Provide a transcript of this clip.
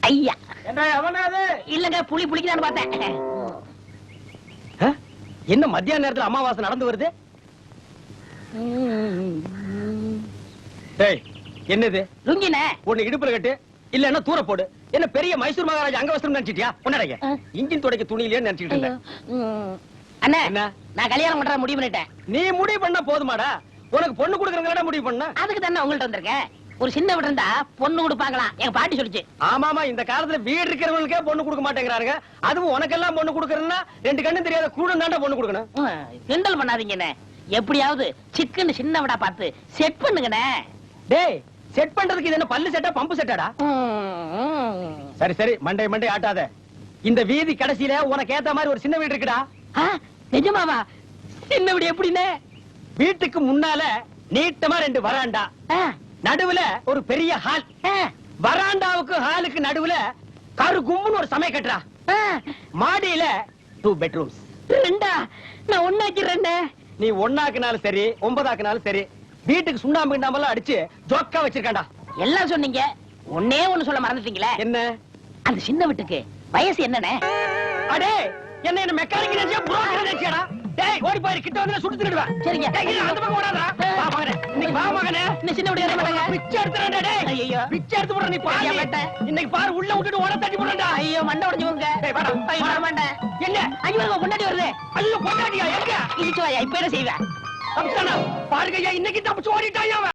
ஐயா என்ன எவனாது? இல்லங்க புளி புளிக்குதான்னு பார்த்தேன். என்ன மத்தியான நேரத்துல அமாவாசை நடந்து வருது? டேய் என்னது? லுங்கின ஒண்ணு இடுப்புல கட்டு, இல்லன்னா தூர போடு. என்ன பெரிய மைசூர் மகாராஜா அங்கவஸ்திரம் நினைச்சிட்டியா? பொண்ணடைங்க இன்ஜின் துடைக்க துணியிலே நினைச்சிட்டு இருந்தேன். அண்ணா என்ன? நான் கல்யாணம் பண்ற முடிவு பண்ணிட்டேன். நீ முடிவு பண்ணா போதுமாடா? உனக்கு பொண்ணு கொடுக்கறங்கடா முடிவு பண்ண. அதுக்கு தானே உங்கள்ட்ட வந்திருக்கேன். ஒரு சின்ன வீடு இருந்தா பொண்ணு கொடுப்பாங்களா? எங்க பாட்டி சொல்லுச்சு. ஆமாமா, இந்த காலத்துல வீடு இருக்கிறவங்களுக்கே பொண்ணு கொடுக்க மாட்டேங்கிறாங்க. அதுவும் உனக்கெல்லாம் பொண்ணு கொடுக்கறன்னா ரெண்டு கண்ணும் தெரியாத கூட தாண்டா பொண்ணு கொடுக்கணும். கிண்டல் பண்ணாதீங்கண்ணே. எப்படியாவது சிக்கன் சின்ன விடா பார்த்து செட் பண்ணுங்கண்ணே. டேய், செட் பண்றதுக்கு இது என்ன பல்லு செட்டா பம்பு செட்டாடா? சரி சரி, மண்டை மண்டை ஆட்டாத. இந்த வீதி கடைசியில உனக்கு ஏத்த மாதிரி ஒரு சின்ன வீடு இருக்குடா. நிஜமாவா? சின்ன வீடு எப்படின்னு? வீட்டுக்கு முன்னால நீட்டமா ரெண்டு வராண்டா, நடுவுல ஒரு பெரிய ஹால், வராண்டாவுக்கு ஹாலுக்கு நடுவுல கரு கும்முன்னு ஒரு சமைய கட்டுறா. மாடியில 2 பெட்ரூம்ஸ். ரெண்டா? நான் ஒண்ணாக்கிறேன். நீ ஒண்ணாக்குனாலும் சரி 9ஆக்குனாலும் சரி, வீட்டுக்கு சுண்ணாம்பு கிண்ணாம்பெல்லாம் அடிச்சு ஜோக்கா வச்சிருக்காண்டா. எல்லாம் சொன்னீங்க, ஒன்னே ஒண்ணு சொல்ல மறந்துட்டீங்களே. என்ன? அந்த சின்ன வீட்டுக்கு வயசு என்னண்ணே? அடே, என்ன மெக்கானிக் நினைச்சியா புரோக்கர் நினைச்சியாடா? டேய், ஓடி போய் கிட்ட வந்து சுட்டு திருடுவா. சரிங்க. டேய், அந்த பக்கம் ஓடாதடா. வா மகனே, இன்னைக்கு வா மகனே. இன்னும் சின்ன வீடு ஏற மாட்டாங்க. பிச்சை எடுத்துறடா டேய். ஐயோ, பிச்சை எடுத்து போற நீ பாரு. இன்னைக்கு பாரு, உள்ள விட்டுட்டு ஓட தட்டி போறடா. ஐயோ, மண்டை உடைஞ்சு போங்க. டேய் வாடா. ஐயோ, வர மாட்டேன். எங்க? ஐயோ, கொண்டாடி வருது. ஐயோ, கொண்டாடியா? எங்க? இடிச்சு வாயா, இப்ப என்ன செய்வேன்? தப்பிச்சானா? பாருங்க ஐயா, இன்னைக்கு தப்பிச்சு ஓடிட்டாயா அவன்.